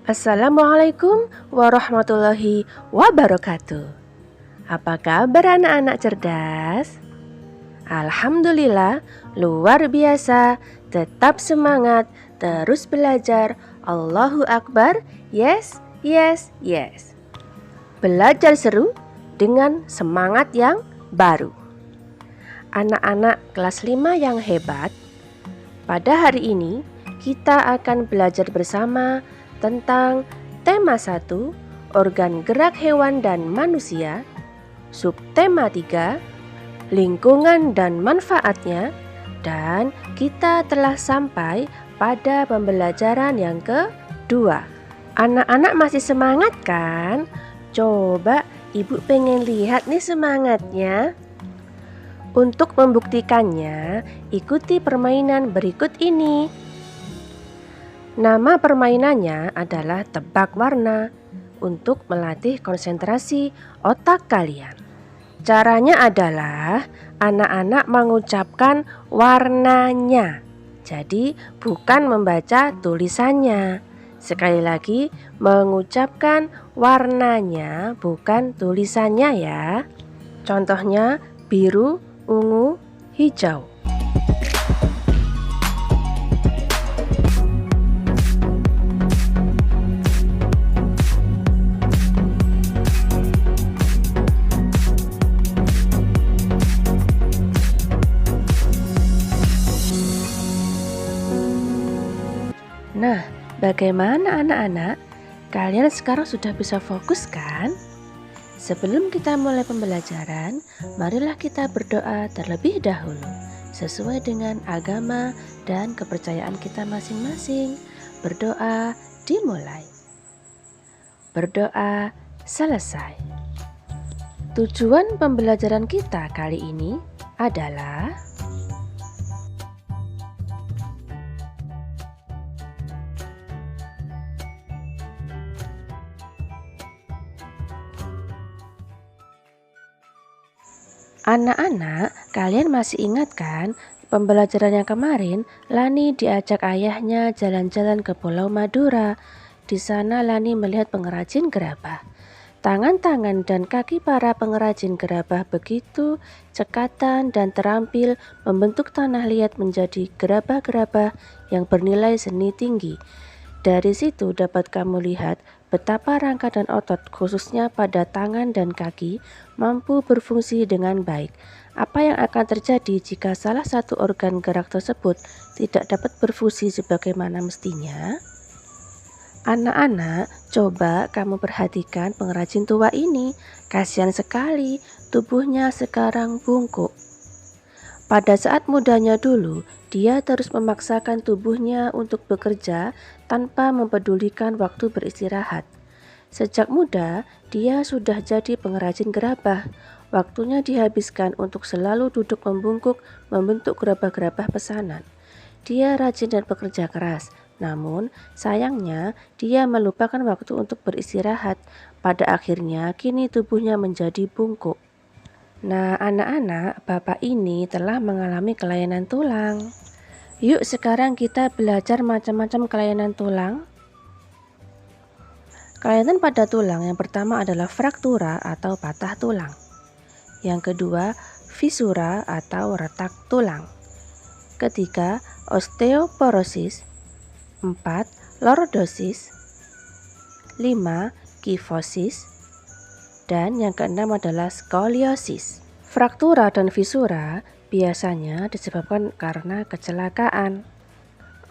Assalamualaikum warahmatullahi wabarakatuh. Apa kabar anak-anak cerdas? Alhamdulillah, luar biasa. Tetap semangat, terus belajar. Allahu Akbar. Yes, yes, yes. Belajar seru dengan semangat yang baru. Anak-anak kelas 5 yang hebat, pada hari ini kita akan belajar bersama tentang tema 1, organ gerak hewan dan manusia, subtema 3, lingkungan dan manfaatnya, dan kita telah sampai pada pembelajaran yang kedua. Anak-anak masih semangat kan? Coba ibu pengen lihat nih semangatnya. Untuk membuktikannya, ikuti permainan berikut ini. Nama permainannya adalah tebak warna untuk melatih konsentrasi otak kalian. Caranya adalah anak-anak mengucapkan warnanya. Jadi bukan membaca tulisannya. Sekali lagi, mengucapkan warnanya bukan tulisannya ya. Contohnya biru, ungu, hijau. Nah, bagaimana anak-anak? Kalian sekarang sudah bisa fokus kan? Sebelum kita mulai pembelajaran, marilah kita berdoa terlebih dahulu sesuai dengan agama dan kepercayaan kita masing-masing. Berdoa dimulai. Berdoa selesai. Tujuan pembelajaran kita kali ini adalah anak-anak, kalian masih ingat kan pembelajaran yang kemarin? Lani diajak ayahnya jalan-jalan ke Pulau Madura. Di sana Lani melihat pengrajin gerabah. Tangan-tangan dan kaki para pengrajin gerabah begitu cekatan dan terampil membentuk tanah liat menjadi gerabah-gerabah yang bernilai seni tinggi. Dari situ dapat kamu lihat betapa rangka dan otot khususnya pada tangan dan kaki mampu berfungsi dengan baik. Apa yang akan terjadi jika salah satu organ gerak tersebut tidak dapat berfungsi sebagaimana mestinya? Anak-anak, coba kamu perhatikan pengrajin tua ini. Kasihan sekali, tubuhnya sekarang bungkuk. Pada saat mudanya dulu, dia terus memaksakan tubuhnya untuk bekerja tanpa mempedulikan waktu beristirahat. Sejak muda, dia sudah jadi pengrajin gerabah. Waktunya dihabiskan untuk selalu duduk membungkuk membentuk gerabah-gerabah pesanan. Dia rajin dan bekerja keras, namun sayangnya dia melupakan waktu untuk beristirahat. Pada akhirnya, kini tubuhnya menjadi bungkuk. Nah, anak-anak, Bapak ini telah mengalami kelainan tulang. Yuk sekarang kita belajar macam-macam kelainan tulang. Kelainan pada tulang yang pertama adalah fraktura atau patah tulang. Yang kedua, fisura atau retak tulang. Ketiga, osteoporosis. 4, lordosis. 5, kifosis. Dan yang keenam adalah skoliosis. Fraktura dan fisura biasanya disebabkan karena kecelakaan.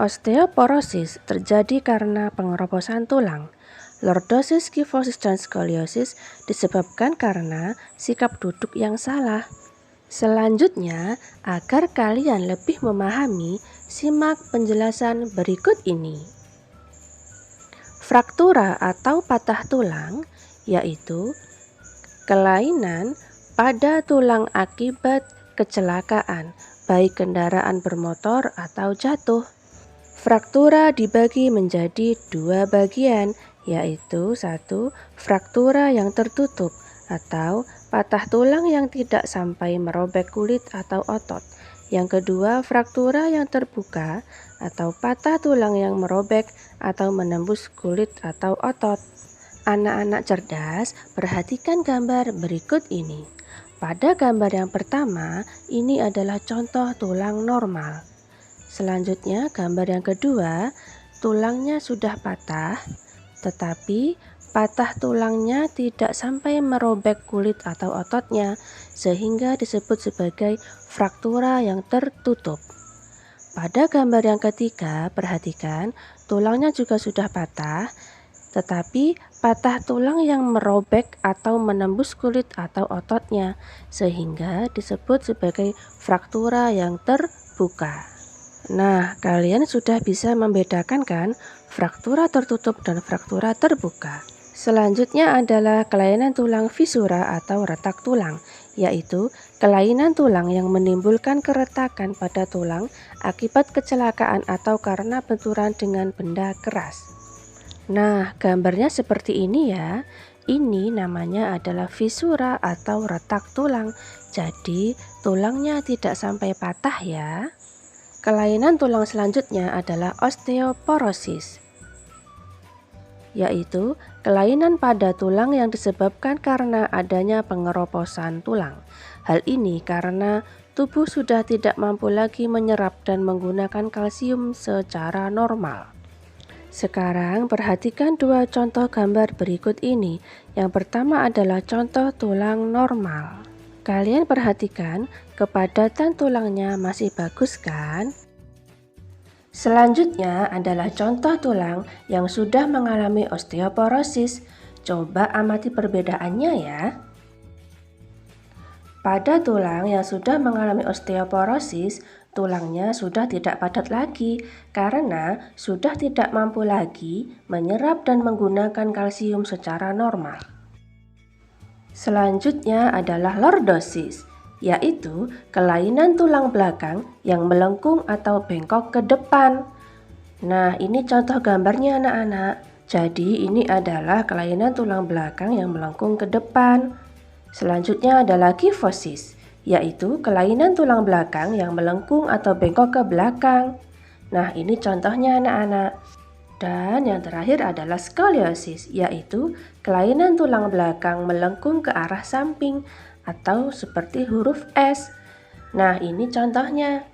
Osteoporosis terjadi karena pengerobosan tulang. Lordosis, kifosis, dan skoliosis disebabkan karena sikap duduk yang salah. Selanjutnya, agar kalian lebih memahami, simak penjelasan berikut ini. Fraktura atau patah tulang yaitu kelainan pada tulang akibat kecelakaan, baik kendaraan bermotor atau jatuh. Fraktura dibagi menjadi 2 bagian, yaitu 1, fraktura yang tertutup atau patah tulang yang tidak sampai merobek kulit atau otot. Yang kedua, fraktura yang terbuka atau patah tulang yang merobek atau menembus kulit atau otot. Anak-anak cerdas, perhatikan gambar berikut ini. Pada gambar yang pertama, ini adalah contoh tulang normal. Selanjutnya, gambar yang kedua, tulangnya sudah patah, tetapi patah tulangnya tidak sampai merobek kulit atau ototnya, sehingga disebut sebagai fraktura yang tertutup. Pada gambar yang ketiga, perhatikan, tulangnya juga sudah patah, tetapi patah tulang yang merobek atau menembus kulit atau ototnya, sehingga disebut sebagai fraktura yang terbuka. Nah, kalian sudah bisa membedakan kan fraktura tertutup dan fraktura terbuka. Selanjutnya adalah kelainan tulang fisura atau retak tulang, yaitu kelainan tulang yang menimbulkan keretakan pada tulang akibat kecelakaan atau karena benturan dengan benda keras. Nah, gambarnya seperti ini ya. Ini namanya adalah fisura atau retak tulang. Jadi, tulangnya tidak sampai patah ya. Kelainan tulang selanjutnya adalah osteoporosis, yaitu kelainan pada tulang yang disebabkan karena adanya pengeroposan tulang. Hal ini karena tubuh sudah tidak mampu lagi menyerap dan menggunakan kalsium secara normal. Sekarang perhatikan dua contoh gambar berikut ini. Yang pertama adalah contoh tulang normal. Kalian perhatikan kepadatan tulangnya masih bagus kan? Selanjutnya adalah contoh tulang yang sudah mengalami osteoporosis. Coba amati perbedaannya ya. Pada tulang yang sudah mengalami osteoporosis, tulangnya sudah tidak padat lagi karena sudah tidak mampu lagi menyerap dan menggunakan kalsium secara normal. Selanjutnya adalah lordosis, yaitu kelainan tulang belakang yang melengkung atau bengkok ke depan. Nah, ini contoh gambarnya anak-anak. Jadi ini adalah kelainan tulang belakang yang melengkung ke depan. Selanjutnya adalah kifosis, yaitu kelainan tulang belakang yang melengkung atau bengkok ke belakang. Nah, ini contohnya anak-anak. Dan yang terakhir adalah skoliosis, yaitu kelainan tulang belakang melengkung ke arah samping atau seperti huruf S. Nah, ini contohnya.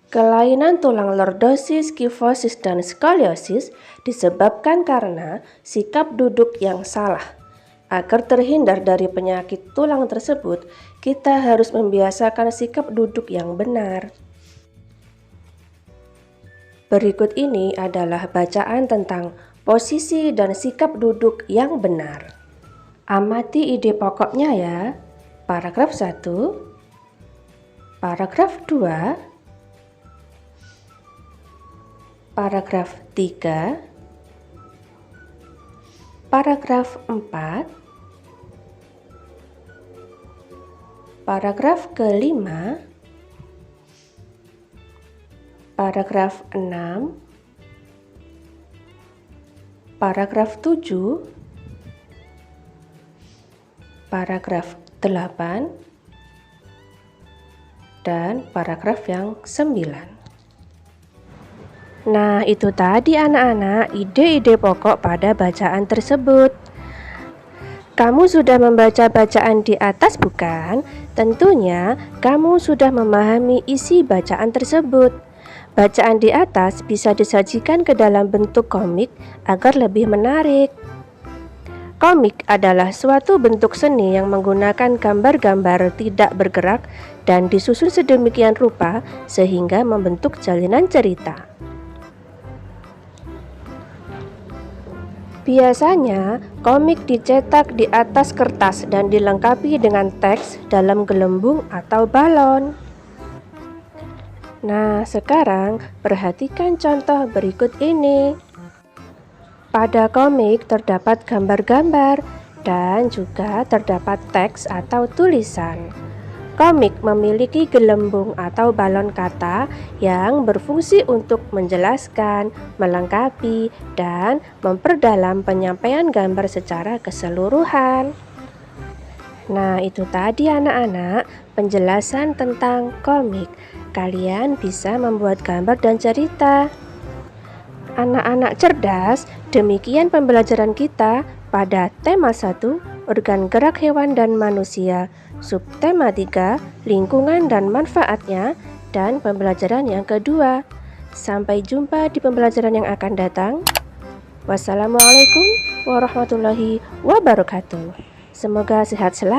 Kelainan tulang lordosis, kifosis, dan skoliosis disebabkan karena sikap duduk yang salah. Agar terhindar dari penyakit tulang tersebut, kita harus membiasakan sikap duduk yang benar. Berikut ini adalah bacaan tentang posisi dan sikap duduk yang benar. Amati ide pokoknya ya. Paragraf 1, paragraf 2, paragraf 3, paragraf 4, paragraf kelima, paragraf 6, paragraf 7, paragraf 8, dan paragraf yang 9. Nah, itu tadi anak-anak ide-ide pokok pada bacaan tersebut. Kamu sudah membaca bacaan di atas bukan? Tentunya kamu sudah memahami isi bacaan tersebut. Bacaan di atas bisa disajikan ke dalam bentuk komik agar lebih menarik. Komik adalah suatu bentuk seni yang menggunakan gambar-gambar tidak bergerak dan disusun sedemikian rupa sehingga membentuk jalinan cerita. Biasanya, komik dicetak di atas kertas dan dilengkapi dengan teks dalam gelembung atau balon. Nah, sekarang perhatikan contoh berikut ini. Pada komik terdapat gambar-gambar dan juga terdapat teks atau tulisan. Komik memiliki gelembung atau balon kata yang berfungsi untuk menjelaskan, melengkapi, dan memperdalam penyampaian gambar secara keseluruhan. Nah, itu tadi anak-anak penjelasan tentang komik. Kalian bisa membuat gambar dan cerita. Anak-anak cerdas, demikian pembelajaran kita pada tema 1, organ gerak hewan dan manusia, subtema 3, lingkungan dan manfaatnya, dan pembelajaran yang kedua. Sampai jumpa di pembelajaran yang akan datang. Wassalamualaikum warahmatullahi wabarakatuh. Semoga sehat selalu.